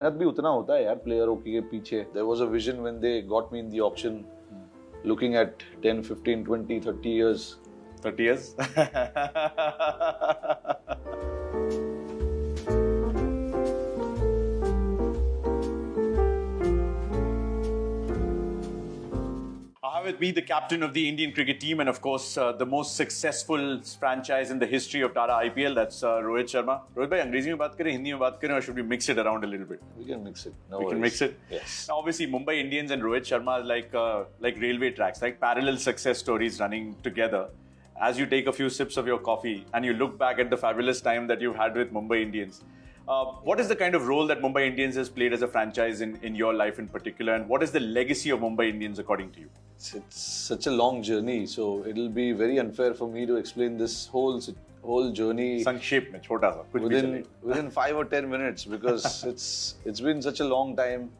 मेहनत भी उतना होता है यार प्लेयरों के पीछे. There was a vision when they got me in the auction, looking at 10, 15, 20, 30 years. 30 years? I have with me the captain of the Indian cricket team and of course the most successful franchise in the history of Tata IPL. That's Rohit Sharma. Rohit bhai, अंग्रेजी में बात करें, हिंदी में बात करें, or should we mix it around a little bit? We can mix it. We can mix it. Yes. Now, obviously, Mumbai Indians and Rohit Sharma are like railway tracks, like parallel success stories running together. As you take a few sips of your coffee and you look back at the fabulous time that you've had with Mumbai Indians, what is the kind of role that Mumbai Indians has played as a franchise in your life in particular, and what is the legacy of Mumbai Indians according to you? It's such a long journey, so it'll be very unfair for me to explain this whole journey संक्षेप में छोटा सा कुछ भी चले. within 5 or 10 minutes because it's been such a long time.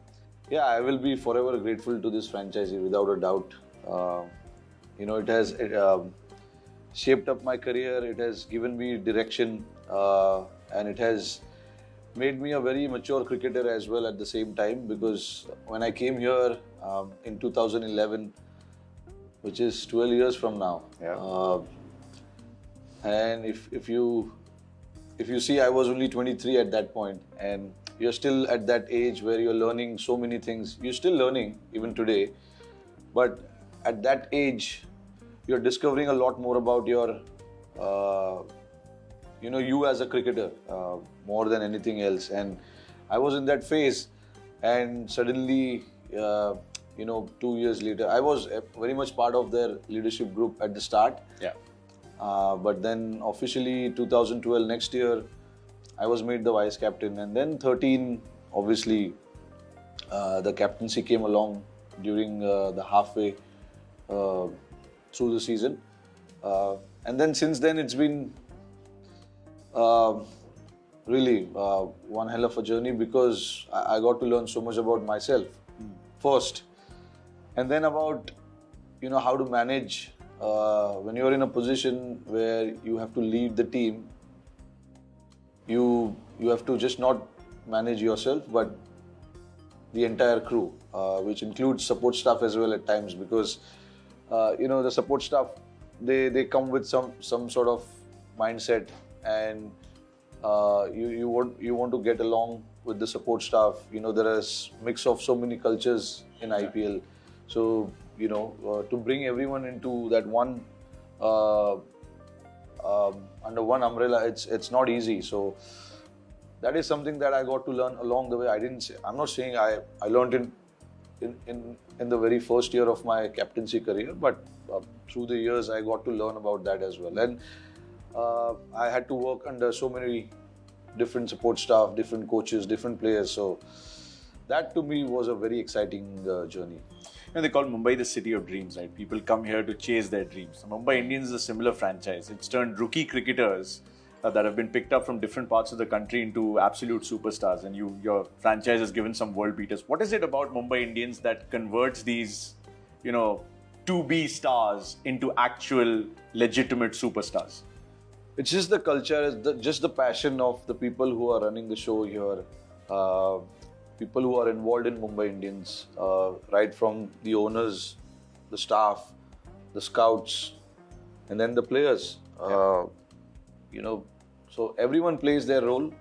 Yeah, I will be forever grateful to this franchise without a doubt. It has shaped up my career. It has given me direction, and it has made me a very mature cricketer as well at the same time, because when I came here in 2011, which is 12 years from now, and if you see, I was only 23 at that point, and you're still at that age where you're learning so many things. You're still learning even today, but at that age, you're discovering a lot more about your you as a cricketer, more than anything else. And I was in that phase, and suddenly 2 years later, I was very much part of their leadership group at the start. Yeah. But then officially 2012, next year, I was made the vice captain, and then 13, obviously, the captaincy came along during the halfway through the season, and then since then it's been really one hell of a journey, because I got to learn so much about myself first, and then about how to manage when you're in a position where you have to lead the team. You have to just not manage yourself, but the entire crew, which includes support staff as well at times, because the support staff, they come with some sort of mindset, and you want to get along with the support staff. There is mix of so many cultures in IPL, so to bring everyone into that one under one umbrella, it's not easy. So that is something that I got to learn along the way. I'm not saying I learned it in the very first year of my captaincy career, but through the years I got to learn about that as well. And I had to work under so many different support staff, different coaches, different players. So that to me was a very exciting journey. They call Mumbai the city of dreams, right? People come here to chase their dreams. Mumbai Indians is a similar franchise. It's turned rookie cricketers that have been picked up from different parts of the country into absolute superstars, and your franchise has given some world beaters. What is it about Mumbai Indians that converts these, to-be stars into actual legitimate superstars? It's just the culture, just the passion of the people who are running the show here, people who are involved in Mumbai Indians, right from the owners, the staff, the scouts, and then the players. So everyone plays their role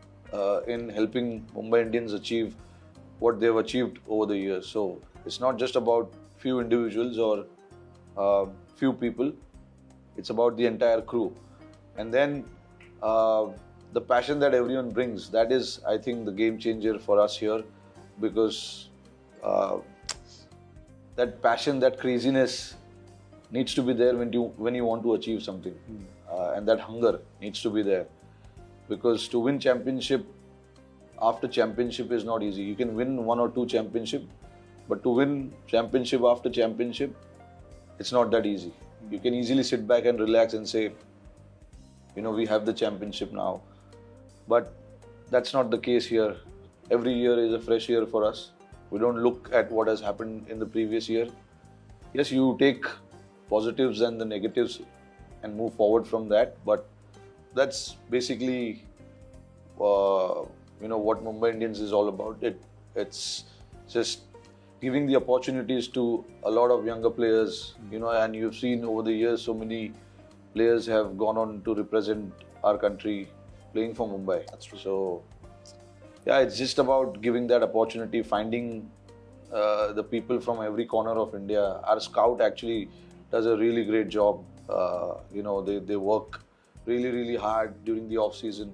in helping Mumbai Indians achieve what they've achieved over the years. So it's not just about few individuals or few people. It's about the entire crew. And then the passion that everyone brings, that is, I think, the game changer for us here, because that passion, that craziness needs to be there when you want to achieve something, and that hunger needs to be there, because to win championship after championship is not easy. You can win 1 or 2 championship, but to win championship after championship, it's not that easy. You can easily sit back and relax and say, we have the championship now, but that's not the case here. Every year is a fresh year for us. We don't look at what has happened in the previous year. Yes, you take positives and the negatives and move forward from that, but that's basically what Mumbai Indians is all about. It's just giving the opportunities to a lot of younger players, and you've seen over the years so many players have gone on to represent our country playing for Mumbai. That's true. So, yeah, it's just about giving that opportunity, finding the people from every corner of India. Our scout actually does a really great job. They work really, really hard during the off season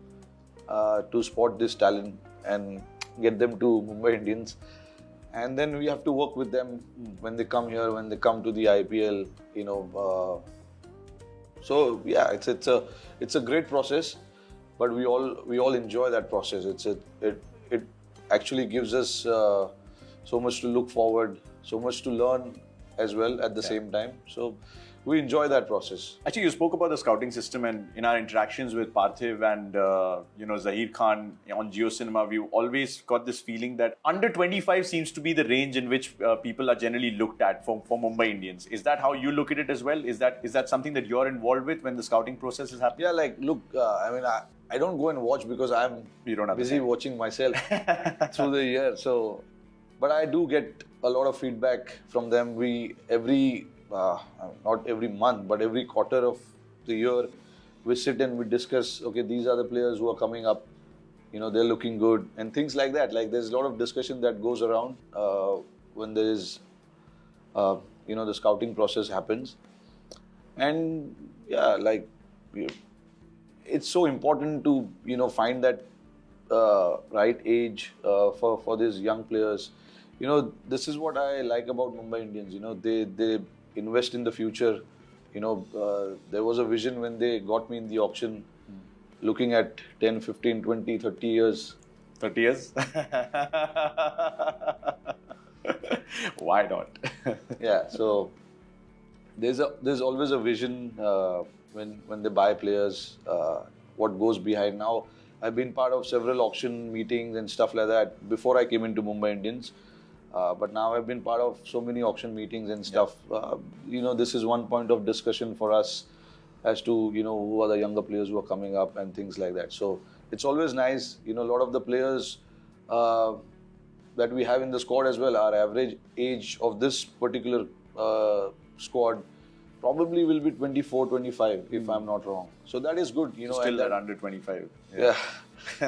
to spot this talent and get them to Mumbai Indians. And then we have to work with them when they come here, when they come to the IPL. So yeah, it's a great process, but we all enjoy that process. It actually gives us so much to look forward, so much to learn as well at the same time. So we enjoy that process. Actually, you spoke about the scouting system, and in our interactions with Parthiv and Zahir Khan on Jio Cinema, we've always got this feeling that under 25 seems to be the range in which people are generally looked at for Mumbai Indians. Is that how you look at it as well? Is that something that you're involved with when the scouting process is happening? Yeah, look, I don't go and watch because I'm busy watching myself through the year. So, but I do get a lot of feedback from them. Not every month, but every quarter of the year, we sit and we discuss, okay, these are the players who are coming up, they're looking good, and things like that. There's a lot of discussion that goes around when there is, the scouting process happens. And yeah, it's so important to, find that right age for these young players. This is what I like about Mumbai Indians. They invest in the future. There was a vision when they got me in the auction, looking at 10, 15, 20, 30 years. 30 years? Why not? Yeah, so there's always a vision when they buy players, what goes behind. Now, I've been part of several auction meetings and stuff like that before I came into Mumbai Indians. But now I've been part of so many auction meetings and stuff. This is one point of discussion for us as to, who are the younger players who are coming up and things like that. So it's always nice. A lot of the players that we have in the squad as well, our average age of this particular squad probably will be 24, 25, if I'm not wrong. So that is good. Still that under 25. Yeah.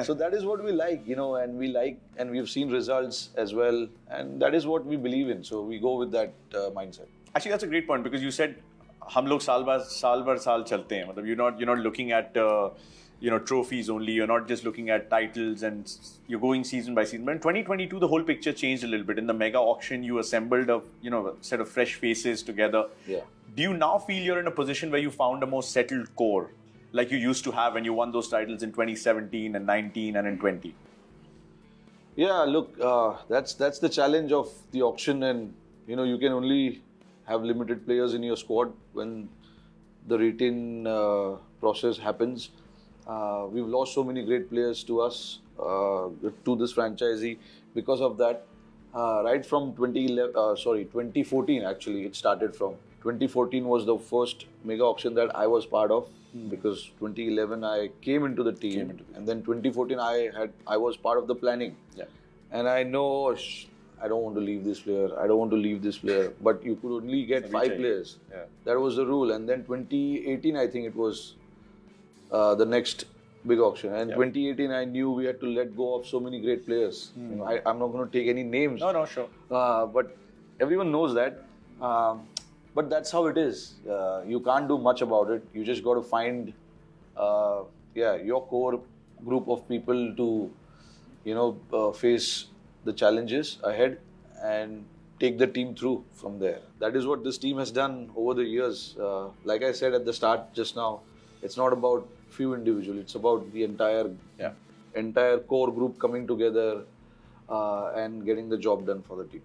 So that is what we like, and we've seen results as well, and that is what we believe in. So we go with that mindset. Actually, that's a great point, because you said, "Hum log saal bar saal chalte hain." Matlab, you're not looking at trophies only. You're not just looking at titles, and you're going season by season. But in 2022, the whole picture changed a little bit. In the mega auction, you assembled a set of fresh faces together. Yeah. Do you now feel you're in a position where you found a more settled core, like you used to have when you won those titles in 2017 and 19 and in 20? Yeah, look, that's the challenge of the auction, and you can only have limited players in your squad when the retain process happens. We've lost so many great players to us, to this franchisee because of that. Right from 2014 actually, it started from. 2014 was the first mega auction that I was part of, because 2011 I came into the team, and then 2014 I was part of the planning. Yeah. And I know I don't want to leave this player, I don't want to leave this player, but you could only get 5 players. Yeah. That was the rule. And then 2018 I think it was the next big auction, and 2018 I knew we had to let go of so many great players. I'm not going to take any names. No, sure. But everyone knows that. But that's how it is. You can't do much about it. You just got to find, your core group of people to, face the challenges ahead and take the team through from there. That is what this team has done over the years. Like I said at the start just now, it's not about few individuals. It's about the entire core group coming together and getting the job done for the team.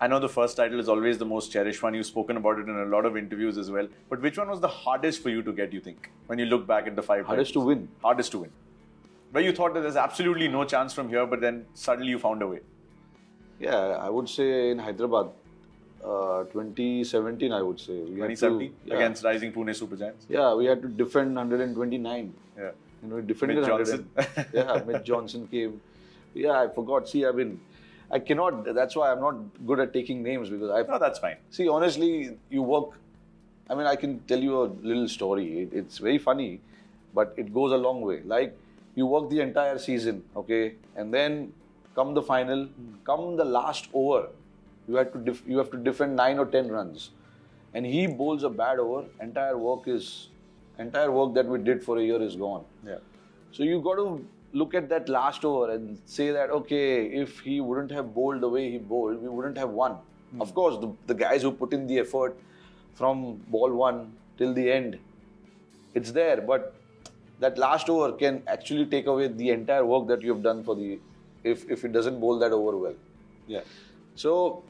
I know the first title is always the most cherished one. You've spoken about it in a lot of interviews as well. But which one was the hardest for you to get, you think, when you look back at the 5 Hardest titles? to win. Hardest to win. Where you thought that there's absolutely no chance from here, but then suddenly you found a way. Yeah, I would say in Hyderabad, 2017, I would say. 2017 against Rising Pune Super Giants. Yeah, we had to defend 129. Yeah. We defended Mitch Johnson. Mitch Johnson came. Yeah, I forgot. See, I cannot. That's why I'm not good at taking names because I No, that's fine. see. Honestly, you work. I mean, I can tell you a little story. It's very funny, but it goes a long way. Like you work the entire season, okay, and then come the final, come the last over, you have to you have to defend 9 or 10 runs, and he bowls a bad over. Entire work that we did for a year is gone. Yeah. So you got to look at that last over and say that, okay, if he wouldn't have bowled the way he bowled, we wouldn't have won. Of course, the guys who put in the effort from ball one till the end, it's there. But that last over can actually take away the entire work that you have done for the, if it doesn't bowl that over well. Yeah. So,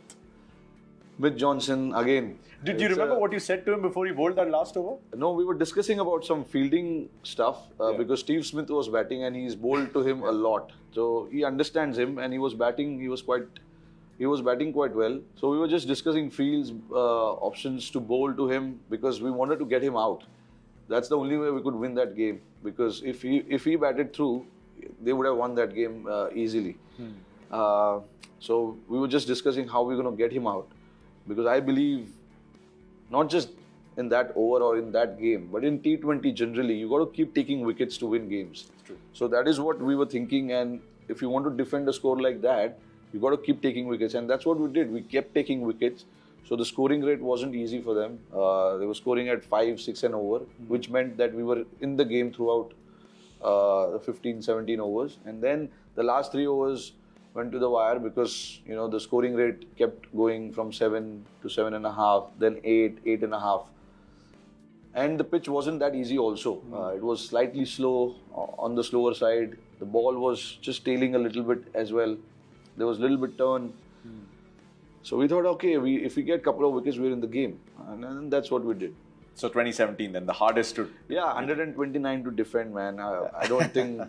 with Johnson, again. Did you remember what you said to him before he bowled that last over? No, we were discussing about some fielding stuff because Steve Smith was batting and he's bowled to him a lot. So he understands him and he was batting. He was batting quite well. So we were just discussing fields, options to bowl to him because we wanted to get him out. That's the only way we could win that game because if he batted through, they would have won that game easily. So we were just discussing how we're going to get him out because I believe not just in that over or in that game, but in T20 generally, you got to keep taking wickets to win games. True. So that is what we were thinking, and if you want to defend a score like that, you got to keep taking wickets, and that's what we did. We kept taking wickets, so the scoring rate wasn't easy for them. They were scoring at 5, 6 and over, which meant that we were in the game throughout the 15, 17 overs, and then the last 3 overs went to the wire because the scoring rate kept going from 7 to 7.5, then 8, 8.5, and the pitch wasn't that easy also. It was slightly slow, on the slower side. The ball was just tailing a little bit as well. There was a little bit turn. So we thought, okay, if we get a couple of wickets, we're in the game, and that's what we did. So 2017, then the hardest to. Yeah, 129 to defend, man. I don't think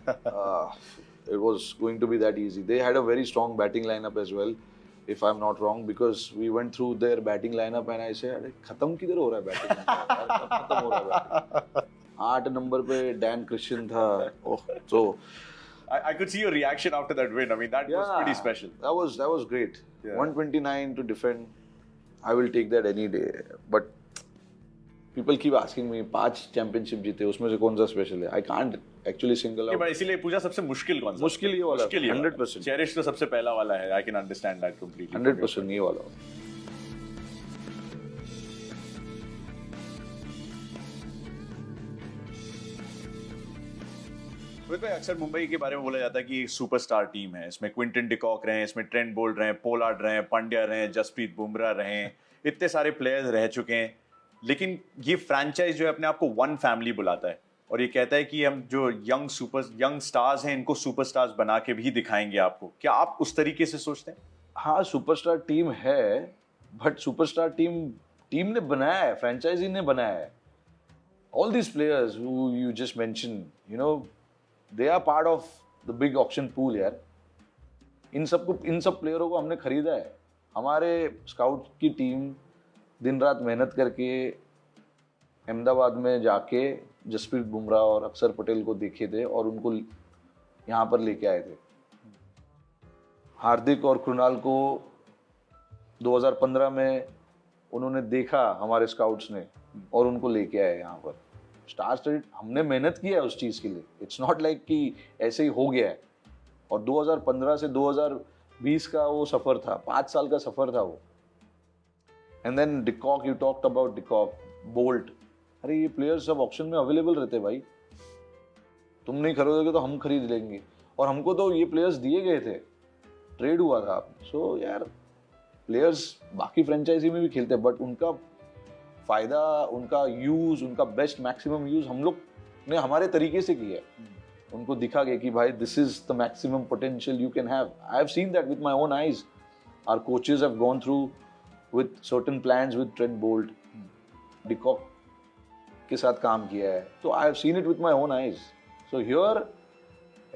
it was going to be that easy. They had a very strong batting lineup as well, if I'm not wrong, because we went through their batting lineup and I said, "अरे खत्म किधर हो रहा है batting lineup? खत्म हो रहा है batting." 8 नंबर पे Dan Christian था. Oh, so I could see your reaction after that win. I mean, that was pretty special. That was great. Yeah. 129 to defend. I will take that any day. But people keep asking me, 5 championship जीते, उसमें से कौन सा special है? I can't actually single out. इसीलिए पूछा सबसे मुश्किल कौन सा? मुश्किल ये वाला, 100%. चेरिश तो सबसे पहला वाला है. I can understand that completely. 100% ये वाला. रोहित भाई, अक्सर मुंबई के बारे में बोला जाता है कि सुपरस्टार टीम है. इसमें क्विंटन डिकॉक रहे हैं, इसमें ट्रेंट बोल्ट रहे हैं, पोलार्ड रहे हैं, पांड्या रहे हैं, जसप्रीत बुमराह रहे हैं, इतने सारे प्लेयर्स रह चुके हैं. लेकिन ये फ्रैंचाइज जो है अपने आप को वन फैमिली बुलाता है और ये कहता है कि हम जो यंग स्टार्स हैं इनको सुपरस्टार्स बना के भी दिखाएंगे आपको. क्या आप उस तरीके से सोचते हैं? हाँ, सुपरस्टार टीम है, बट सुपरस्टार टीम ने बनाया है, फ्रेंचाइजी ने बनाया है. All these players who you just mentioned, they are part of the big auction pool यार. इन सब प्लेयरों को हमने खरीदा है. हमारे स्काउट की टीम दिन रात मेहनत करके अहमदाबाद में जाके जसप्रीत बुमराह और अक्षर पटेल को देखे थे और उनको यहाँ पर लेके आए थे. हार्दिक और कृणाल को 2015 में उन्होंने देखा हमारे स्काउट्स ने और उनको लेके आए यहाँ पर. स्टार स्टडीड हमने मेहनत की है उस चीज़ के लिए. इट्स नॉट लाइक कि ऐसे ही हो गया है. और 2015 से 2020 का वो सफ़र था, 5 साल का सफ़र था वो. And then de Kock, you talked about de Kock, Boult. अरे ये प्लेयर्स सब ऑक्शन में अवेलेबल रहते भाई. तुम नहीं खरीदोगे तो हम खरीद लेंगे. और हमको तो ये प्लेयर्स दिए गए थे, ट्रेड हुआ था. सो यार, प्लेयर्स बाकी फ्रेंचाइजी में भी खेलते हैं, बट उनका फायदा, उनका यूज, उनका बेस्ट मैक्सिमम यूज हम लोग ने हमारे तरीके से किया है. उनको दिखा गया कि भाई this is the maximum potential you can have. I have seen that with my own eyes. Our coaches have gone through with certain plans with Trent Bolt, Dicock के साथ काम किया है. So I have seen it with my own eyes. So here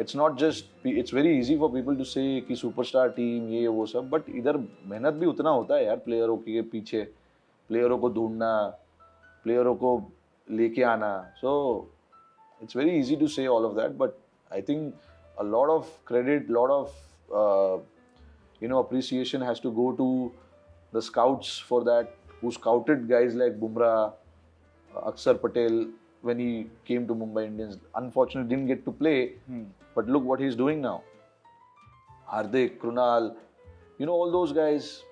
it's not just, it's very easy for people to say कि superstar team ये वो सब, but इधर मेहनत भी उतना होता है यार प्लेयरों के पीछे. प्लेयरों को ढूंढना, प्लेयरों को लेके आना. So it's very easy to say all of that, but I think a lot of credit, lot of appreciation has to go to the scouts for that, who scouted guys like Bumrah, Akshar Patel when he came to Mumbai Indians. Unfortunately, didn't get to play, but look what he's doing now. Hardik, Krunal, all those guys,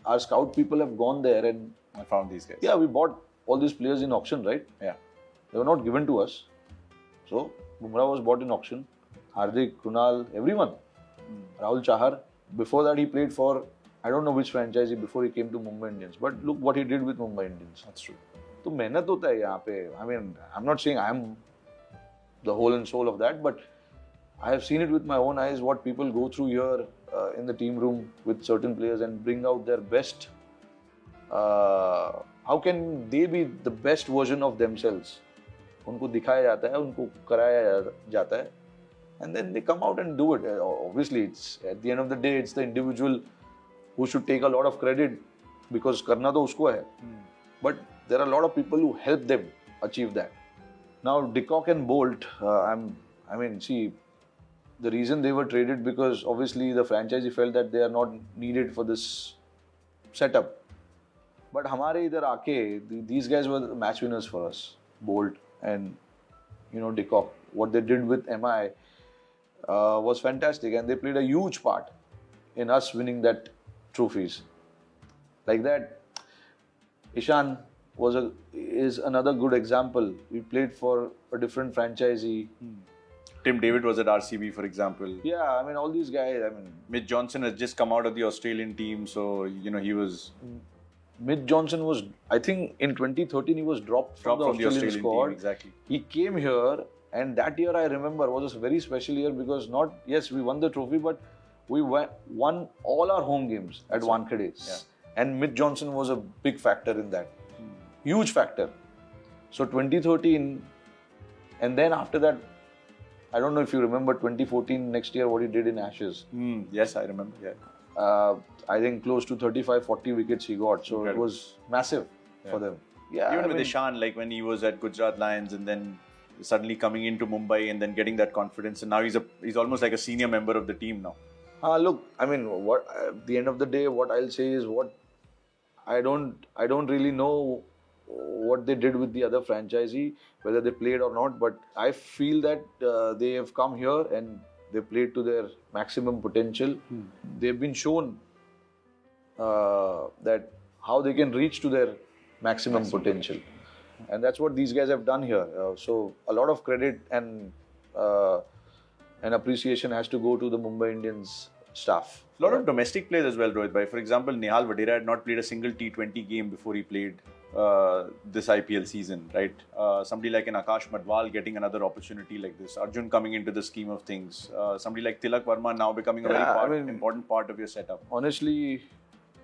our scout people have gone there and I found these guys. yeah, we bought all these players in auction, right? Yeah. They were not given to us. So, Bumrah was bought in auction. Hardik, Krunal, everyone. Rahul Chahar. Before that, he played for, I don't know which franchise before he came to Mumbai Indians. But look what he did with Mumbai Indians. That's true. तो मेहनत होता है यहाँ पे. I mean, I'm not saying I'm the whole and soul of that, but I have seen it with my own eyes what people go through here in the team room with certain players and bring out their best. How can they be the best version of themselves? उनको दिखाया जाता है, उनको कराया जाता है, and then they come out and do it. Obviously, it's at the end of the day, it's the individual who should take a lot of credit because करना तो उसको है. But there are a lot of people who help them achieve that. Now, De Kock and Bolt, see, the reason they were traded because obviously the franchisee felt that they are not needed for this setup. But हमारे इधर आके, these guys were the match winners for us. Bolt and De Kock. What they did with MI was fantastic, and they played a huge part in us winning that trophies. Like that, Ishan is another good example. We played for a different franchisee. Tim David was at RCB, for example. Yeah, all these guys. Mitch Johnson has just come out of the Australian team, so he was. Mitch Johnson was, I think, in 2013 he was dropped from the Australian squad. Team, exactly. He came here, and that year I remember was a very special year because we won the trophy, but we won all our home games at Wankhede. Yeah. And Mitch Johnson was a big factor in that. Huge factor. So 2013, and then after that, I don't know if you remember 2014 next year what he did in Ashes. Yes, I remember. Yeah. I think close to 35-40 wickets he got. So Incredible. It was massive for them. Yeah, Even with Ishan, like when he was at Gujarat Lions and then suddenly coming into Mumbai and then getting that confidence, and now he's almost like a senior member of the team now. Look, what at the end of the day, what I'll say is what I don't really know what they did with the other franchisee, whether they played or not, but I feel that they have come here and they played to their maximum potential. They've been shown that how they can reach to their maximum potential. And that's what these guys have done here. So a lot of credit and appreciation has to go to the Mumbai Indians staff. A lot of domestic players as well, Rohit bhai. For example, Nehal Vadera had not played a single T20 game before he played this IPL season, right? Somebody like an Akash Madwal getting another opportunity like this. Arjun coming into the scheme of things. Somebody like Tilak Verma now becoming a very important part of your setup. Honestly,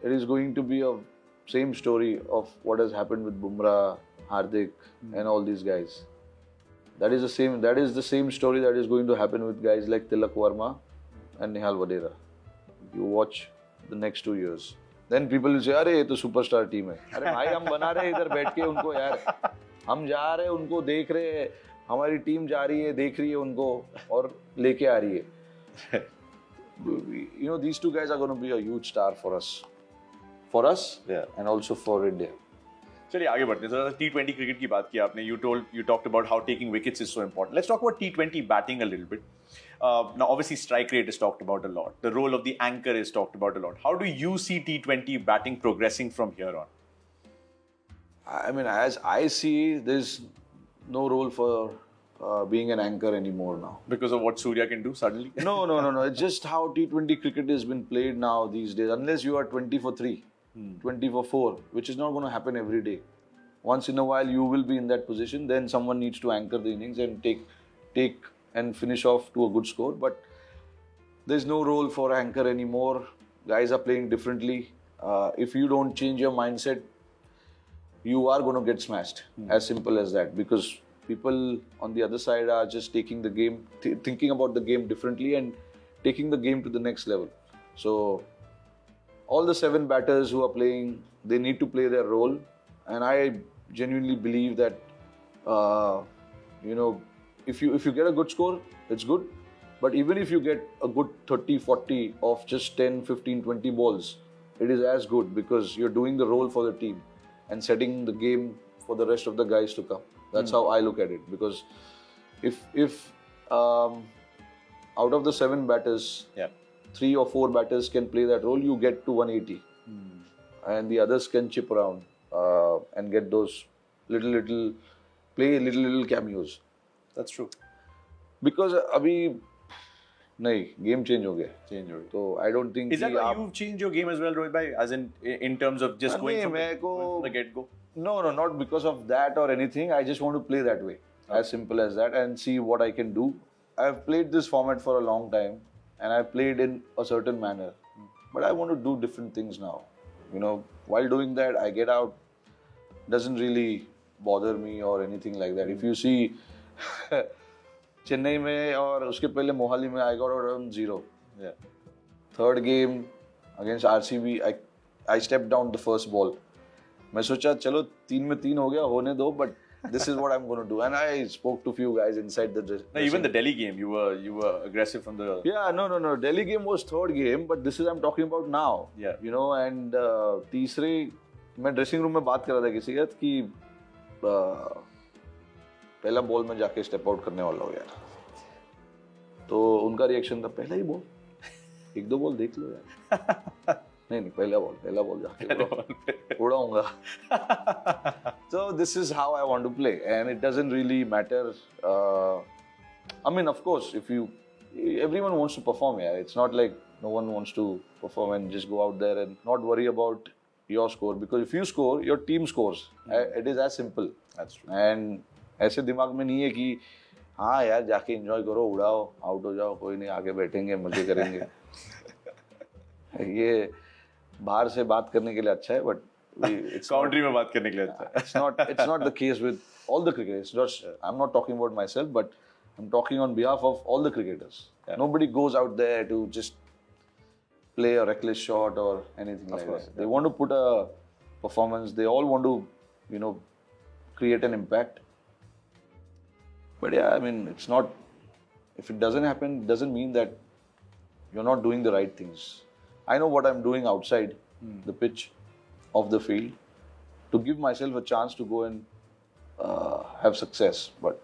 it is going to be a same story of what has happened with Bumrah, Hardik and all these guys. That is the same story that is going to happen with guys like Tilak Verma and Nehal Vadera. You watch the next 2 years. Then people will say, अरे ये तो superstar team है. अरे भाई हम बना रहे हैं इधर बैठ के उनको यार. हम जा रहे हैं उनको देख रहे हैं. हमारी टीम जा रही है, देख रही है उनको और लेके आ रही है. These two guys are going to be a huge star for us. For us, Yeah. and also for India. चलिए आगे बढ़ते हैं. So T20 cricket की बात की आपने. You talked about how taking wickets is so important. Let's talk about T20 batting a little bit. Now, obviously, strike rate is talked about a lot. The role of the anchor is talked about a lot. How do you see T20 batting progressing from here on? As I see, there's no role for being an anchor anymore now. Because of what Surya can do suddenly? No. It's just how T20 cricket has been played now these days. Unless you are 20 for 3, 20 for 4, which is not going to happen every day. Once in a while, you will be in that position. Then someone needs to anchor the innings and take and finish off to a good score. But there's no role for anchor anymore. Guys are playing differently. If you don't change your mindset, you are going to get smashed. As simple as that. Because people on the other side are just taking the game, thinking about the game differently and taking the game to the next level. So all the 7 batters who are playing, they need to play their role. And I genuinely believe that, if you get a good score, it's good. But even if you get a good 30, 40 of just 10, 15, 20 balls, it is as good because you're doing the role for the team and setting the game for the rest of the guys to come. That's how I look at it. Because if out of the 7 batters, 3 or 4 batters can play that role, you get to 180. And the others can chip around and get those little cameos. That's true. Because अभी नहीं game change हो गया तो I don't think Is that why you've changed your game as well, Rohit bhai? As in terms of just going from the get go? No, not because of that or anything. I just want to play that way, as simple as that, and see what I can do. I've played this format for a long time, and I've played in a certain manner, but I want to do different things now. You know, while doing that, I get out. Doesn't really bother me or anything like that. If you see. Chennai में और उसके पहले मोहाली में I got out on 0. Third game against RCB I step down the first ball. मैं सोचा चलो 3 में 3 हो गया होने दो, but this is what I'm going to do, and I spoke to few guys inside the dressing. No, even the Delhi game, you were aggressive from the. Yeah, no. Delhi game was third game, but this is I'm talking about now. Yeah. You know, and तीसरे मैं dressing room में बात कर रहा था किसी के साथ कि पहला बॉल में जाके स्टेप आउट करने वाला हो यार. तो उनका रिएक्शन था पहला ही बॉल, 1-2 बॉल देख लो यार. नहीं पहला बॉल जाके उड़ाऊंगा. So this is how I want to play, and it doesn't really matter. I mean, of course, everyone wants to perform, yeah. It's not like no one wants to perform and just go out there and not worry about your score, because if you score, your team scores. It is as simple. That's true. And ऐसे दिमाग में नहीं है कि हाँ यार जाके enjoy करो, उड़ाओ, आउट हो जाओ, कोई नहीं, आगे बैठेंगे मजे करेंगे. ये बाहर से बात करने के लिए अच्छा है, बट काउंट्री में बात करने के लिए अच्छा है. It's not the case with all the cricketers. I'm not talking about myself, but I'm talking on behalf of all the cricketers. Yeah. Nobody goes out there to just play a reckless shot or anything like that. They want to put a performance. They all want to, create an impact. But yeah, I mean, it's not. If it doesn't happen, it doesn't mean that you're not doing the right things. I know what I'm doing outside the pitch of the field to give myself a chance to go and have success. But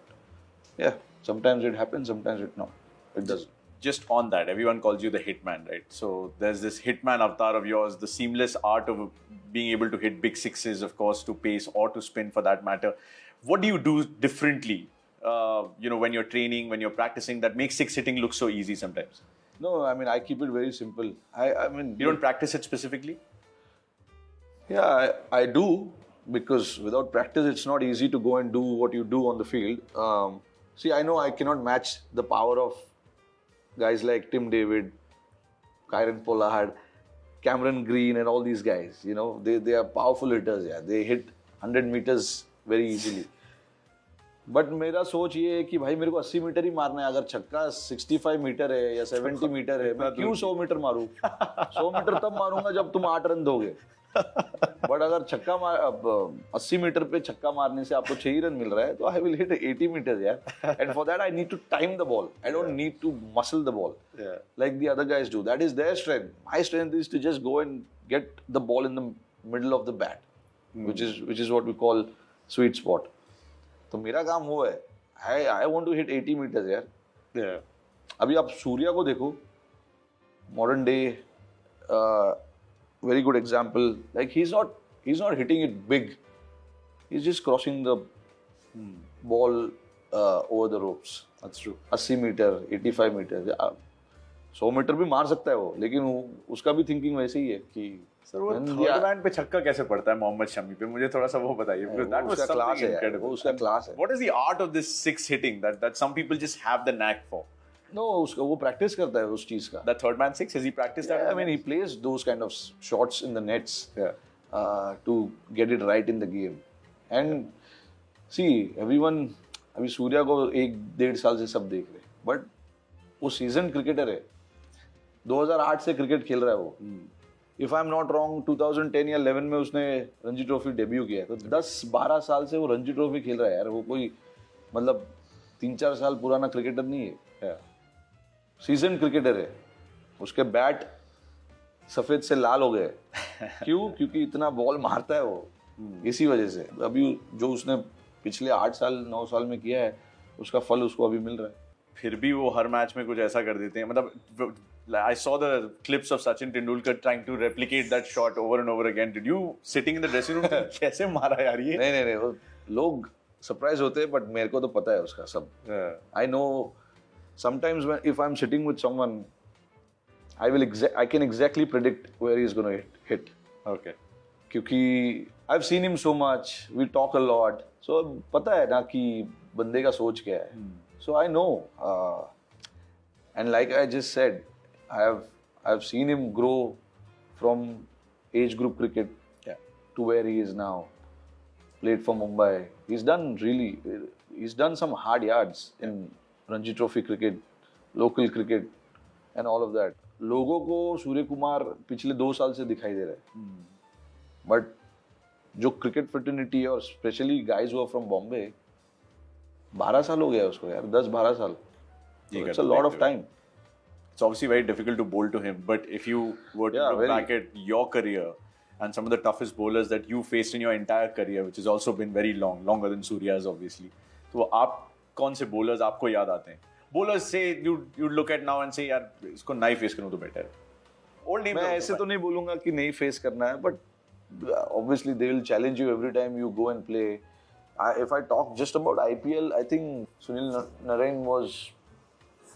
yeah, sometimes it happens, sometimes it doesn't. Just on that, everyone calls you the hitman, right? So there's this hitman avatar of yours, the seamless art of being able to hit big sixes, of course, to pace or to spin for that matter. What do you do differently, when you're training, when you're practicing, that makes six hitting look so easy sometimes? No, I mean, I keep it very simple. I mean... You don't practice it specifically? Yeah, I do, because without practice, it's not easy to go and do what you do on the field. See, I know I cannot match the power of guys like Tim David, Kyron Pollard, Cameron Green and all these guys. They are powerful hitters. Yeah, they hit 100 meters very easily. But मेरा सोच ये है कि भाई मेरे को 80 metre ही मारना है. अगर छक्का 65 मीटर है या 70 मीटर है, मैं क्यों 100 मीटर मारूं? 100 मीटर तब मारूंगा जब तुम 8 रन दोगे. बट अगर 80 मीटर पे छक्का मारने से आपको 6 रन मिल रहा है, तो आई विल हिट 80 मीटर यार. And for that I need to time the ball. I don't need to muscle the ball like the other guys do. That is their strength. My strength is to just go and get the ball in the middle of the bat, which is what we call sweet spot. तो मेरा काम वो है. I want to hit 80 metres यार. अभी आप सूर्या को देखो, modern day, very good example. Like he's not hitting it big. He's just crossing the ball over the ropes. That's true. 80 metre, 85 metre, 100 metre भी मार सकता है वो, लेकिन उसका भी थिंकिंग वैसे ही है कि सर वो थर्ड मैन पे छक्का कैसे पड़ता है मोहम्मद शमी पे, मुझे थोड़ा सा वो बताइए, because that was class something है. incredible. वो उसका क्लास है. What is the art of this six hitting that some people just have the knack for? No, वो प्रैक्टिस करता है उस चीज का. That third man six, has he practiced that? I mean, he plays those kind of shots in the nets to get it right in the game. And see, everyone अभी सूर्या को 1-1.5 साल से सब देख रहे, बट वो सीजन क्रिकेटर है. 2008 से क्रिकेट खेल रहा है वो. If I am not wrong 2010 या 11 में उसने रणजी ट्रॉफी डेब्यू किया. तो 10-12 साल से वो रणजी ट्रॉफी खेल रहा है यार. वो कोई मतलब 3-4 साल पुराना क्रिकेटर नहीं है. सीजन क्रिकेटर है, उसके बैट सफेद से लाल हो गए। क्यों? क्योंकि इतना बॉल मारता है वो, इसी वजह से। अभी जो उसने पिछले 8 साल 9 साल में किया है, उसका फल उसको अभी मिल रहा है। फिर भी वो हर मैच में कुछ ऐसा कर देते हैं, मतलब I saw the clips of Sachin Tendulkar trying to replicate that shot over and over again. Did you sitting in the dressing room कैसे मारा यार ये? नहीं, वो लोग सरप्राइज होते हैं, बट मेरे को तो पता है उसका सब। I know sometimes if I'm sitting with someone, I can exactly predict where he's going to hit. Okay. क्योंकि I've seen him so much, we talk a lot, so पता है ना कि बंदे का सोच क्या है. So I know, and like I just said, I've seen him grow from age group cricket to where he is now. Played for Mumbai. He's done some hard yards in Ranji Trophy cricket, local cricket, and all of that. लोगों को सूर्य कुमार पिछले 2 साल से दिखाई दे रहा है, but जो cricket fraternity है और स्पेशली गाइज हुआ फ्रॉम बॉम्बे, 12 साल हो गया उसको यार, 10-12 साल. It's a lot of time. It's obviously very difficult to bowl to him, but if you were to look back at your career and some of the toughest bowlers that you faced in your entire career, which has also been very long, longer than Surya's obviously, तो आप कौन से bowlers आपको याद आते हैं? Bowlers say you look at now and say यार इसको नहीं face करूँ तो better है. Old name. मैं ऐसे तो नहीं बोलूँगा कि नहीं face करना है, but obviously they will challenge you every time you go and play. If I talk just about IPL, I think Sunil Narine was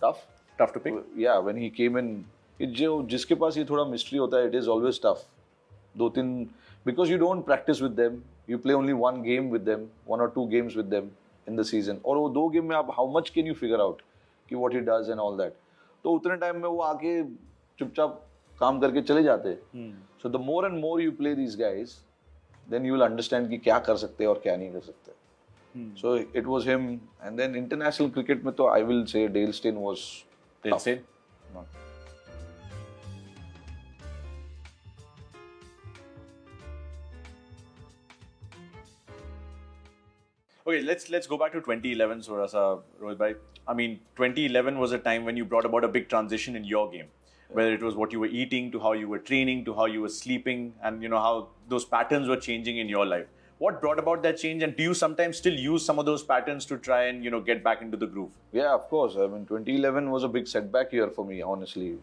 tough. Tough to pick. Yeah, when he came in, जो जिसके पास ये थोड़ा mystery होता है, it is always tough. 2-3 because you don't practice with them, you play only one game with them, 1 or 2 games with them in the season. और वो 2 game में आप how much can you figure out कि what he does and all that. तो उतने time में वो आके चुपचाप काम करके चले जाते. So the more and more you play these guys, then you will understand कि क्या कर सकते हैं और क्या नहीं कर सकते. So it was him, and then international cricket में तो I will say Dale Steyn was Dale Steyn? No. Okay, let's go back to 2011, थोड़ा सा रोहित भाई. I mean, 2011 was a time when you brought about a big transition in your game. Whether it was what you were eating, to how you were training, to how you were sleeping, and you know how those patterns were changing in your life. What brought about that change, and do you sometimes still use some of those patterns to try and get back into the groove? Yeah, of course. I mean, 2011 was a big setback year for me, honestly.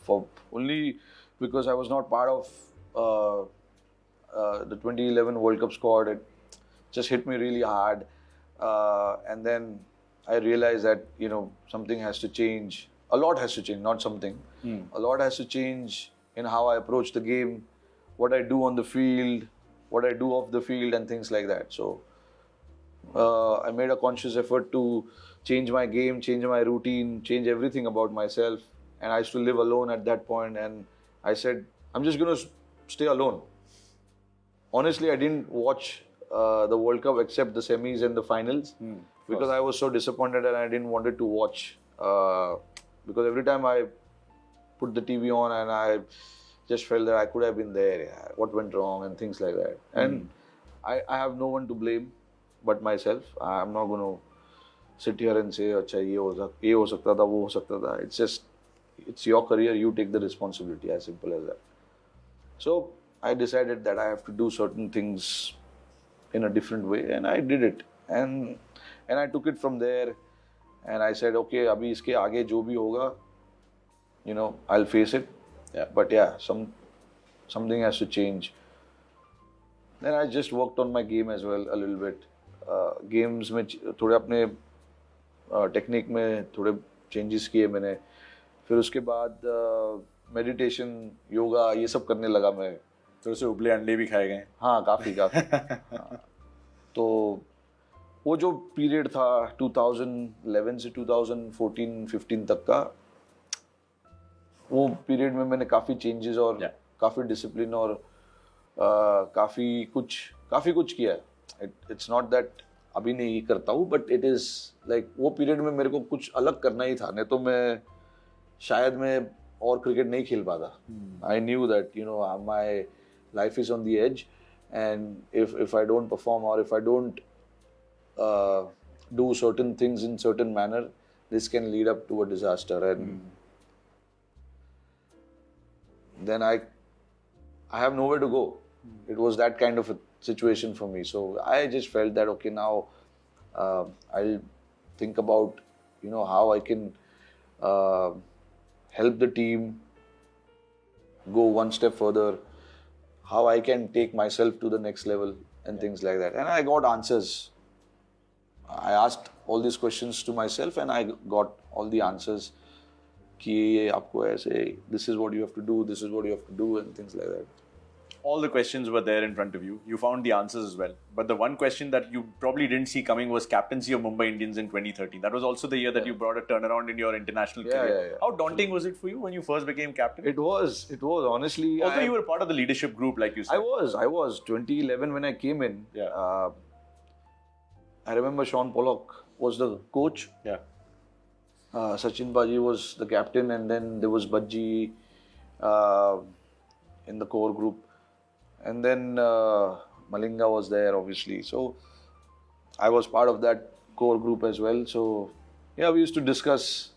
For only because I was not part of the 2011 World Cup squad. It just hit me really hard, and then I realized that something has to change. A lot has to change, not something. A lot has to change in how I approach the game, what I do on the field, what I do off the field, and things like that. So I made a conscious effort to change my game, change my routine, change everything about myself. And I used to live alone at that point, and I said, I'm just going to stay alone. Honestly, I didn't watch the World Cup except the semis and the finals because I was so disappointed and I didn't want to watch. Because every time I put the TV on and I just felt that I could have been there, what went wrong and things like that. And I have no one to blame but myself. I'm not going to sit here and say, अच्छा ये हो सकता था, वो हो सकता था. It's your career, you take the responsibility, as simple as that. So I decided that I have to do certain things in a different way, and I did it. And I took it from there. And I said, okay, अभी इसके आगे जो भी होगा, I'll face it. Yeah. But yeah, something has to change. Then I just worked on my game as well a little bit. Games में थोड़े अपने technique में थोड़े changes किए मैंने. फिर उसके बाद मेडिटेशन, योगा, ये सब करने लगा मैं. तो उससे उबले अंडे भी खाए गए. हाँ, काफ़ी. तो वो जो पीरियड था 2011 से 2014-15 तक का, वो पीरियड में मैंने काफ़ी चेंजेस और काफ़ी डिसिप्लिन और काफ़ी कुछ किया है. इट्स नॉट दैट अभी नहीं करता हूँ, बट इट इज़ लाइक वो पीरियड में मेरे को कुछ अलग करना ही था, नहीं तो मैं शायद मैं और क्रिकेट नहीं खेल पाता. I knew that my life is on the edge, and if I don't perform और if I don't do certain things in certain manner, this can lead up to a disaster, and then I have nowhere to go. It was that kind of a situation for me. So I just felt that okay, now I'll think about how I can help the team go one step further, how I can take myself to the next level and things like that. And I got answers. I asked all these questions to myself and I got all the answers. कि ये आपको ऐसे, this is what you have to do, this is what you have to do, and things like that. All the questions were there in front of you. You found the answers as well. But the one question that you probably didn't see coming was captaincy of Mumbai Indians in 2013. That was also the year that you brought a turnaround in your international career. Yeah. How daunting was it for you when you first became captain? It was honestly. Also, you were part of the leadership group, like you said. I was. 2011 when I came in. Yeah. I remember Sean Pollock was the coach. Yeah. Sachin Baji was the captain, and then there was Bajji in the core group, and then Malinga was there, obviously. So I was part of that core group as well. So yeah, we used to discuss.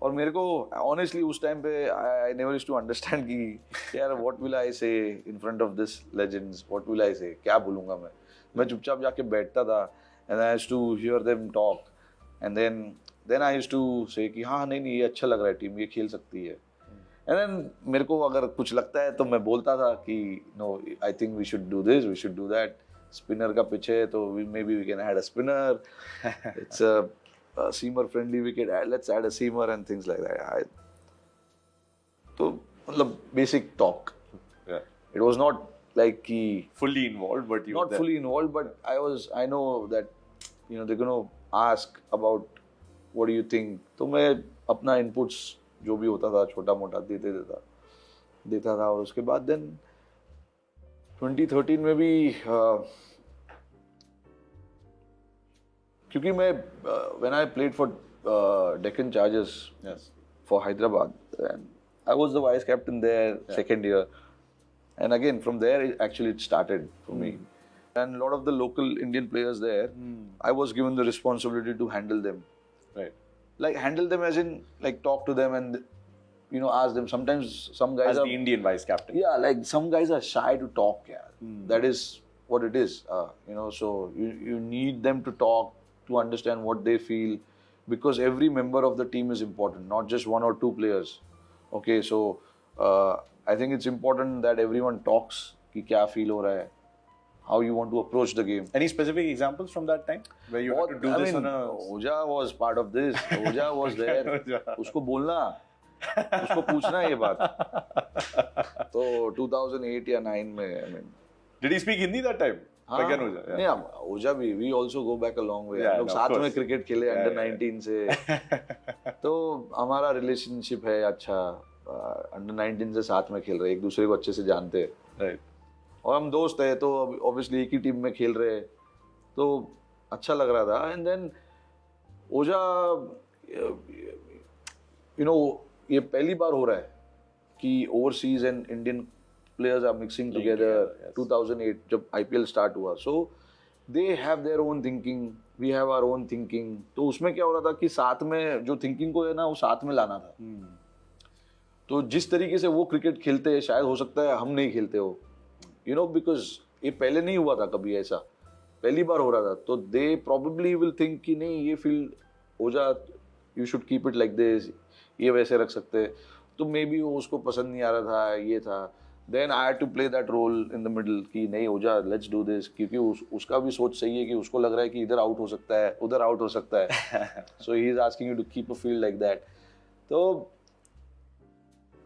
और मेरे को honestly उस time पे I never used to understand कि यार what will I say in front of this legends, what will I say, क्या बोलूँगा मैं चुपचाप जाके बैठता था, and I used to hear them talk, and then I used to say कि हाँ नहीं ये अच्छा लग रहा है, टीम ये खेल सकती है, and then मेरे को अगर कुछ लगता है तो मैं बोलता था कि no, I think we should do this, we should do that. Spinner का पिच है तो maybe we can add a spinner. It's a seamer friendly wicket, let's add a seamer and things like that. तो मतलब basic talk. Yeah. It was not like कि fully involved, but you not fully involved, but I know that they're going to ask about what do you think. तो मैं अपना inputs जो भी होता था छोटा मोटा देता था और उसके बाद then 2013 में भी क्योंकि मैं when I played for Deccan Chargers for Hyderabad, and I was the vice captain there second year, and again from there it started for me, and a lot of the local Indian players there, I was given the responsibility to handle them, right, like handle them as in like talk to them and ask them. Sometimes some guys as are the Indian vice captain. Yeah, like some guys are shy to talk. That is what it is. So you need them to talk, to understand what they feel, because every member of the team is important, not just one or two players. Okay, so I think it's important that everyone talks कि क्या feel हो रहा है, how you want to approach the game. Any specific examples from that time where you had to do this on a... Oja was part of this. Oja was there. उसको बोलना, उसको पूछना ये बात. तो 2008 या 9 में, Did he speak Hindi that time? हाँ, नहीं ओजा भी, we also go back a long way. हम लोग साथ में क्रिकेट खेले अंडर 19 से, तो हमारा रिलेशनशिप है अच्छा. अंडर 19 से साथ में खेल रहे, एक दूसरे को अच्छे से जानते हैं, और हम दोस्त है तो ऑब्वियसली एक ही टीम में खेल रहे, तो अच्छा लग रहा था. एंड देन ओजा ये पहली बार हो रहा है कि overseas and Indian players are mixing together. 2008 जब IPL start हुआ, so they have their own thinking, we have our own thinking. तो उसमें क्या हो रहा था कि साथ में जो thinking को है ना वो साथ में लाना था. तो जिस तरीके से वो क्रिकेट खेलते हैं शायद हो सकता है हम नहीं खेलते हो, because ये पहले नहीं हुआ था कभी ऐसा, पहली बार हो रहा था. तो they probably will think कि नहीं ये फील्ड ओजा you should keep it like this, ये वैसे रख सकते. तो मे बी वो उसको पसंद नहीं आ रहा था, ये था. Then I had to play that role in the middle कि नहीं ओजा let's do this, क्योंकि उसका भी सोच सही है कि उसको लग रहा है कि इधर आउट हो सकता है, उधर आउट हो सकता है. So he is asking you to keep a field like that. तो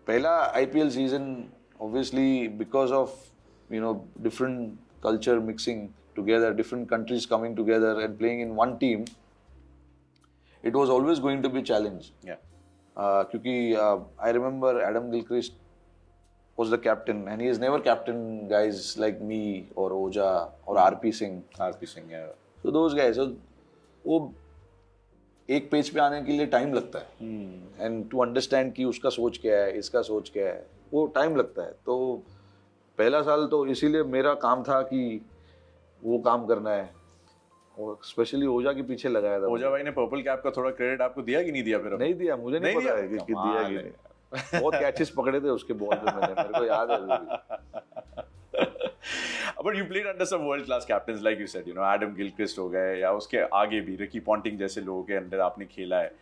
पहला IPL season obviously because of different culture mixing together, different countries coming together and playing in one team, it was always going to be a challenge. क्योंकि I remember Adam Gilchrist was the captain, and he has never captained guys like me or Oja or RP Singh. Yeah. So those guys, so वो एक page पे आने के लिए time लगता है, and to understand कि उसका सोच क्या है, इसका सोच क्या है, वो टाइम लगता है. तो पहला साल तो इसीलिए मेरा काम था कि वो काम करना है, और स्पेशली ओजा के पीछे लगाया था। ओजा भाई ने पर्पल कैप का थोड़ा क्रेडिट आपको दिया कि नहीं दिया? फिर नहीं दिया, मुझे नहीं पता है कि दिया कि नहीं। बहुत कैचेस पकड़े थे उसके बॉल पे मैंने, मेरे को याद है अभी भी। But you played under some world class captains, like you said, Adam Gilchrist हो गए, या उसके आगे भी रिकी पॉन्टिंग जैसे लोगों के अंदर आपने खेला है.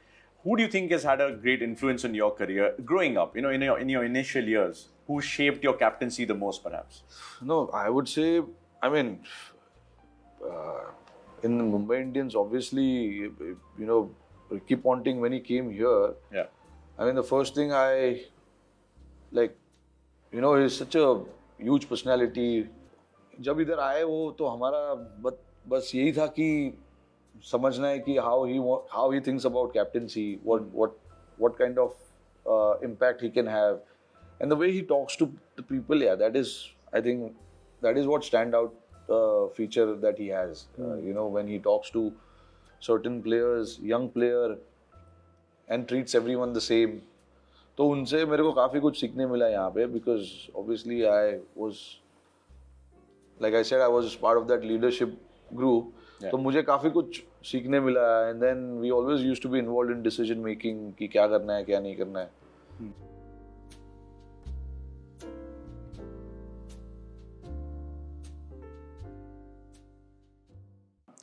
Who do you think has had a great influence on your career growing up, in your initial years? Who shaped your captaincy the most, perhaps? No, I would say, I mean, in Mumbai Indians, obviously, Ricky Ponting, when he came here, Yeah. I mean, the first thing he's such a huge personality. जब इधर आए वो तो हमारा बस यही था कि समझना है कि how he thinks about captaincy, what kind of impact he can have, and the way he talks to the people. Yeah, I think that is what stand out feature that he has. When he talks to certain players, young player, and treats everyone the same. तो उनसे मेरे को काफी कुछ सीखने मिला यहाँ पे, because obviously like I said, I was part of that leadership group. Yeah. तो मुझे काफी कुछ सीखने मिला, and then we always used to be involved in decision making कि क्या करना है क्या नहीं करना है.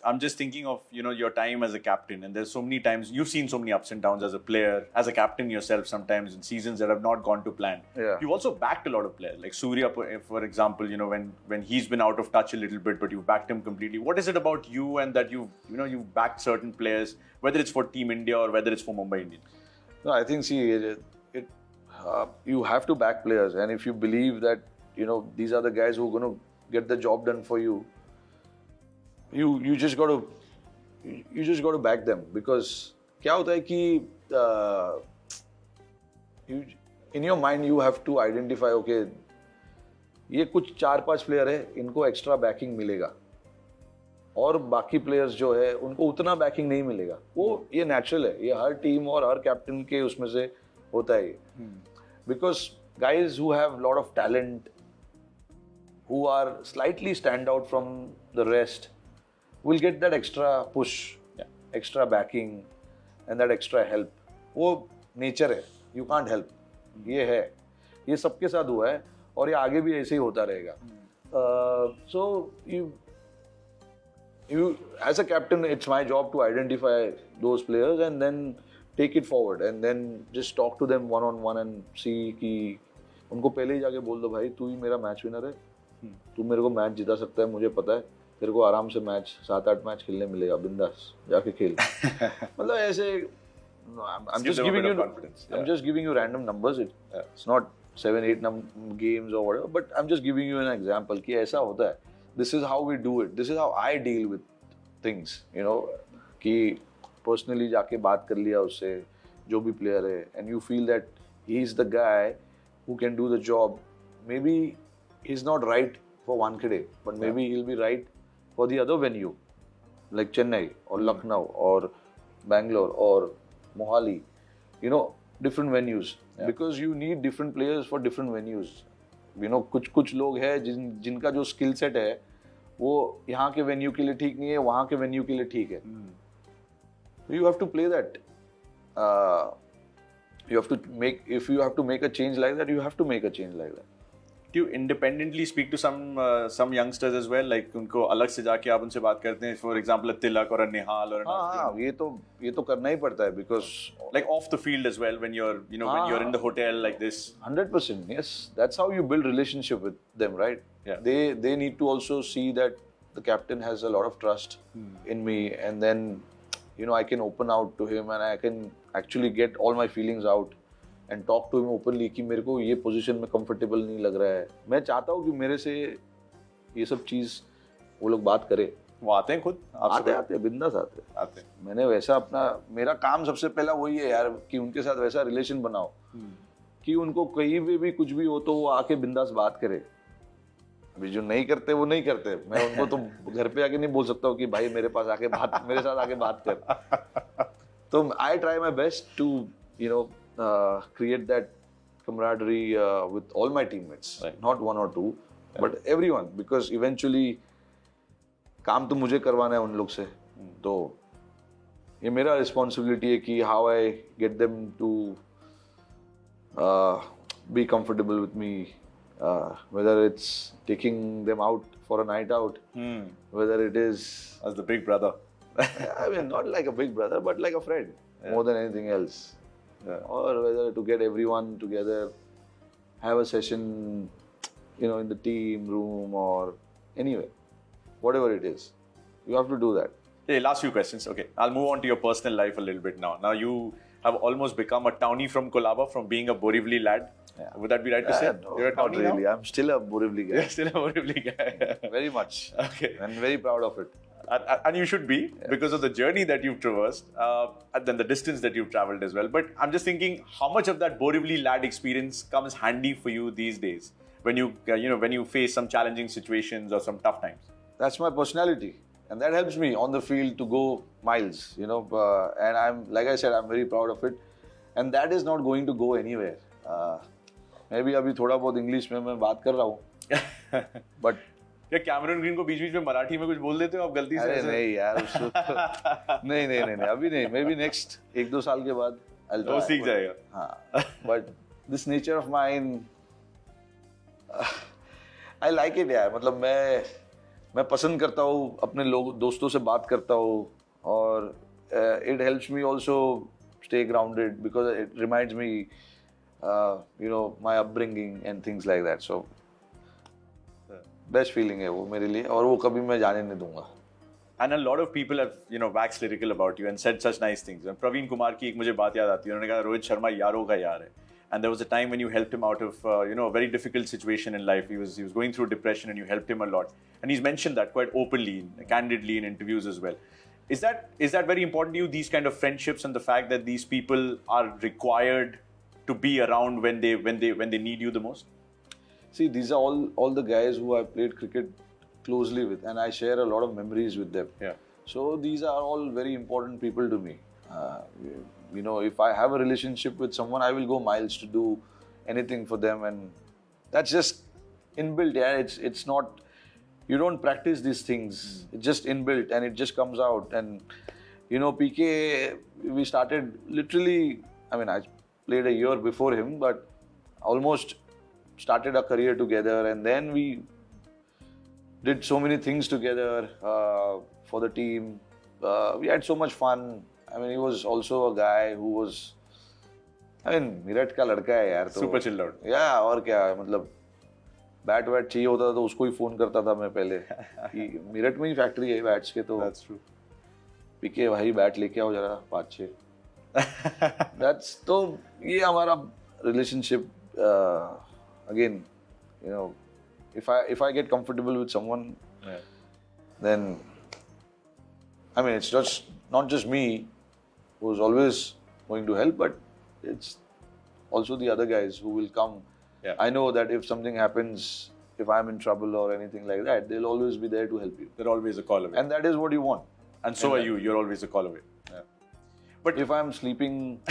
I'm just thinking of your time as a captain, and there's so many times you've seen so many ups and downs as a player, as a captain yourself. Sometimes in seasons that have not gone to plan. Yeah. You've also backed a lot of players, like Surya, for example. When he's been out of touch a little bit, but you've backed him completely. What is it about you and that you've backed certain players, whether it's for Team India or whether it's for Mumbai Indians? No, I think you have to back players, and if you believe that these are the guys who are going to get the job done for you. You just got to back them, because क्या होता है कि in your mind you have to identify, okay, ये कुछ 4-5 player है, इनको extra banking मिलेगा, और बाकी प्लेयर्स जो है उनको उतना बैकिंग नहीं मिलेगा. ये नेचुरल है, ये हर टीम और हर कैप्टन के उसमें से होता है. Because guys who have lot of talent, who are slightly stand out from the rest, will get that extra push, extra backing, and that extra help. वो नेचर है, you can't help. ये है, ये सबके साथ हुआ है और ये आगे भी ऐसे ही होता रहेगा. So you as a captain, it's my job to identify those players and then take it forward and then just talk to them one on one and see कि उनको पहले ही जाके बोल दो, भाई तू ही मेरा मैच विनर है, तू मेरे को मैच जिता सकता है, मुझे पता है, तेरे को आराम से मैच 7-8 मैच खेलने मिलेगा, बिंदास जाके खेल. मतलब ऐसे I'm just giving you random numbers. It's not 7-8 games or whatever, but I'm just giving you an example कि ऐसा होता है. This is how we do it. This is how I deal with things. कि personally जाके बात कर लिया उससे, जो भी player है, and you feel that he is the guy who can do the job. Maybe he's not right for Wankhede, but maybe he'll be right for the other venue, like Chennai or Lucknow or Bangalore or Mohali, different venues. Because you need different players for different venues. कुछ लोग हैं जिनका जो skill set है वो यहाँ के venue के लिए ठीक नहीं है, वहाँ के वेन्यू के लिए ठीक है. You have to play that. If you have to make a change like that, you have to make a change like that. Do you independently speak to some youngsters as well? Like उनको अलग से जाके आप उनसे बात करते हैं, for example, a Tilak or a Nihal or हाँ, ये तो करना ही पड़ता है, because like off the field as well, when you're when you're in the hotel like this. 100%, yes. That's how you build relationship with them, right? Yeah. They need to also see that the captain has a lot of trust in me, and then I can open out to him and I can actually get all my feelings out and talk to him openly कि मेरे को ये position में comfortable नहीं लग रहा है. मैं चाहता हूँ कि मेरे से ये सब चीज़ वो लोग बात करे. वो आते हैं खुद? आते बिंदास आते. मैंने वैसा मेरा काम सबसे पहला वही है यार, कि उनके साथ वैसा रिलेशन बनाओ कि उनको कहीं भी कुछ भी हो तो वो आके बिंदास बात करे. अभी जो नहीं करते वो नहीं करते, मैं उनको तो घर पे आके नहीं बोल सकता हूँ कि भाई मेरे साथ आके बात कर. तो I try my best to create that camaraderie with all my teammates, right. Not one or two, but everyone, because eventually काम तो मुझे करवाना है उन लोग से, तो ये मेरा रिस्पॉन्सिबिलिटी है कि how I get them to be comfortable with me, whether it's taking them out for a night out, whether it is as the big brother. I mean, not like a big brother, but like a friend, more than anything else. Or whether to get everyone together, have a session, in the team room or anywhere, whatever it is, you have to do that. Hey, last few questions. Okay, I'll move on to your personal life a little bit now. Now you have almost become a townie from Colaba, from being a Borivali lad. Yeah. Would that be right to say? No, You're a not townie really. now? I'm still a Borivali guy. You're still a Borivali guy. Very much. Okay. And very proud of it. And you should be, because of the journey that you've traversed, and then the distance that you've traveled as well. But I'm just thinking, how much of that Borivali lad experience comes handy for you these days when you, when you face some challenging situations or some tough times? That's my personality, and that helps me on the field to go miles. And I'm, like I said, I'm very proud of it, and that is not going to go anywhere. Maybe अभी थोड़ा बहुत English में मैं बात कर रहा हूँ, but क्या कैमरन ग्रीन को बीच-बीच में मराठी में कुछ बोल देते हो आप गलती से? अरे नहीं यार, उसको नहीं अभी नहीं, maybe next 1-2 साल के बाद I'll try. वो सीख जाएगा. हाँ, but this nature of mine, I like it यार. मतलब मैं पसंद करता हूँ अपने दोस्तों से बात करता हूँ, और it helps me also stay grounded because it reminds me my upbringing and things like that. So best feeling है वो मेरे लिए, और वो कभी मैं जाने नहीं दूंगा. And a lot of people have, waxed lyrical about you and said such nice things. And Praveen Kumar की एक मुझे बात याद आती है. उन्होंने कहा रोहित शर्मा यारों का यार है. And there was a time when you helped him out of, a very difficult situation in life. He was going through depression, and you helped him a lot. And he's mentioned that quite openly, candidly in interviews as well. Is that very important to you? These kind of friendships and the fact that these people are required to be around when they need you the most? See, these are all the guys who I played cricket closely with, and I share a lot of memories with them. Yeah. So these are all very important people to me. If I have a relationship with someone, I will go miles to do anything for them, and that's just inbuilt. Yeah, it's not. You don't practice these things. It's just inbuilt, and it just comes out. And PK, we started literally. I mean, I played a year before him, but almost started a career together, and then we did so many things together for the team. We had so much fun. I mean, he was also a guy who was, Meerut का लड़का है यार, तो super chilled out. Yeah, और क्या, मतलब bat चाहिए होता था तो उसको ही फोन करता था मैं पहले कि मीरठ में ही फैक्ट्री है बैट्स के, तो That's true. पीके भाई बैट लेके आओ जरा 5-6. That's, तो ये हमारा relationship. Again, if I get comfortable with someone, then it's not just me who's always going to help, but it's also the other guys who will come. Yeah. I know that if something happens, if I'm in trouble or anything like that, they'll always be there to help you. They're always a call away. And that is what you want. And so are you. You're always a call away. Yeah. But if I'm sleeping,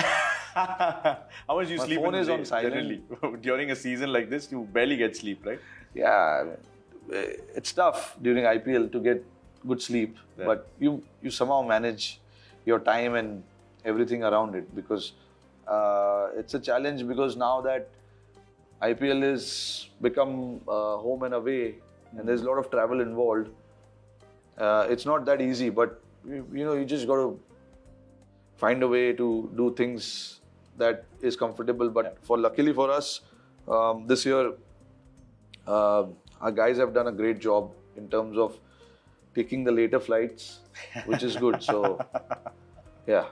how much you my sleep? phone in is the on day, silent. generally? During a season like this, you barely get sleep, right? Yeah, it's tough during IPL to get good sleep, but you somehow manage your time and everything around it, because it's a challenge, because now that IPL is become home and away, and there's a lot of travel involved. It's not that easy, but you just got to find a way to do things that is comfortable. But luckily for us, this year our guys have done a great job in terms of taking the later flights, which is good. So yeah,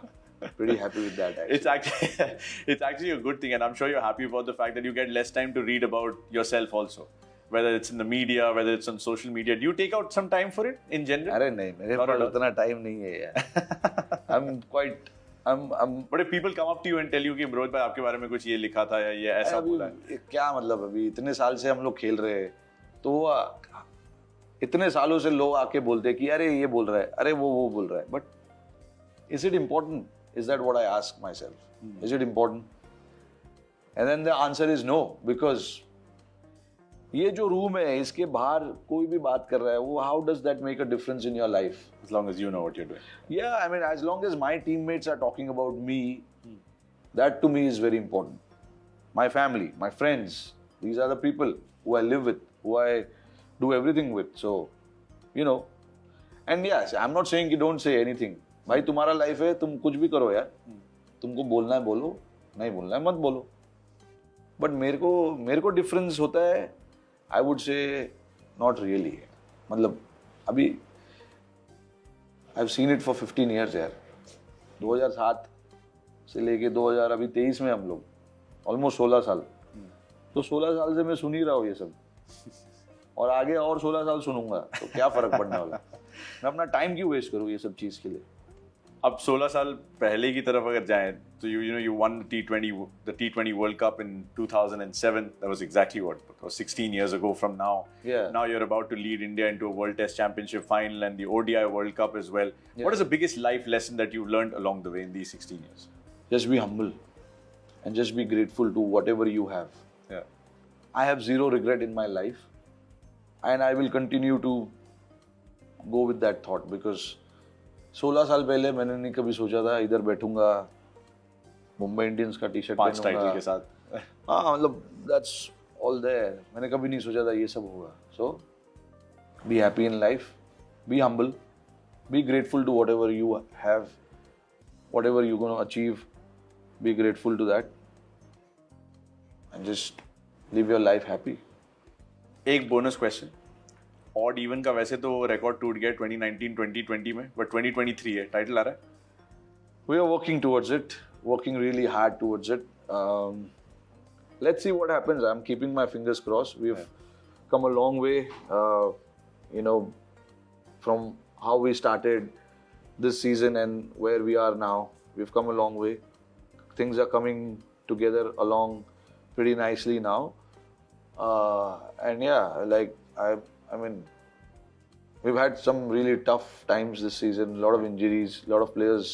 pretty happy with that. Actually. It's actually a good thing, and I'm sure you're happy about the fact that you get less time to read about yourself also, whether it's in the media, whether it's on social media. Do you take out some time for it in general? अरे नहीं, मेरे पास उतना time नहीं है यार. But if people come up to you and tell you कि रोहित भाई आपके बारे में कुछ ये लिखा था या ये ऐसा बोला है, क्या मतलब, अभी इतने साल से हम लोग खेल रहे हैं, तो इतने सालों से लोग आके बोलते हैं कि अरे ये बोल रहा है, अरे वो बोल रहा है. But is it important? Is that what I ask myself? Is it important? And then the answer is no, because ये जो रूम है इसके बाहर कोई भी बात कर रहा है वो how does that make a difference in your life? As long as you know what you're doing. Yeah, I mean, as long as my teammates are talking about me, that to me is very important. My family, my friends, these are the people who I live with, who I do everything with. So, you know, and yes, I'm not saying you don't say anything. भाई तुम्हारा life है, तुम कुछ भी करो यार. तुमको बोलना है बोलो, नहीं बोलना है मत बोलो. बट मेरे को डिफरेंस होता है, I would say not really. मतलब अभी आई have seen it for 15 years यार. 2007 से लेके 2023 में हम लोग ऑलमोस्ट 16 साल. तो 16 साल से मैं सुन ही रहा हूँ ये सब, और आगे और 16 साल सुनूंगा, तो क्या फर्क पड़ने वाला. मैं अपना टाइम क्यों वेस्ट करूँ ये सब चीज़ के लिए. अब 16 साल पहले की तरफ अगर जाएं तो you won the T20 World Cup in 2007. That was exactly what it was 16 years ago from now. Yeah. Now you're about to lead India into a World Test Championship final and the ODI World Cup as well. Yeah. What is the biggest life lesson that you've learned along the way in these 16 years? Just be humble and just be grateful to whatever you have. Yeah. I have zero regret in my life, and I will continue to go with that thought because 16 साल पहले मैंने नहीं कभी सोचा था इधर बैठूंगा, Mumbai Indians का टी-शर्ट 5 टाइटल के साथ. हाँ मतलब दैट्स ऑल देयर. मैंने कभी नहीं सोचा था ये सब होगा. So be happy in life, be humble, be grateful to whatever you have, whatever you gonna achieve, be grateful to that and just live your life happy. एक bonus question. Odd even का वैसे तो record टूट गया 2019-2020 में, but 2023 है, title आ रहा है. We are working towards it, working really hard towards it. Let's see what happens. I'm keeping my fingers crossed. We've come a long way, you know, from how we started this season and where we are now. We've come a long way. Things are coming together along pretty nicely now. And yeah, like I mean, we've had some really tough times this season, a lot of injuries, a lot of players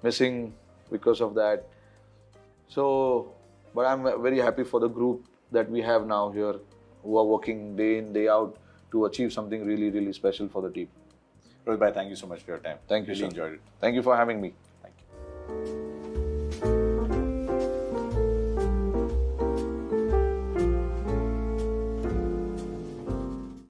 missing because of that. So, but I'm very happy for the group that we have now here who are working day in, day out to achieve something really, really special for the team. Rohit bhai, thank you so much for your time. Thank you, Really sir. enjoyed it. Thank you for having me.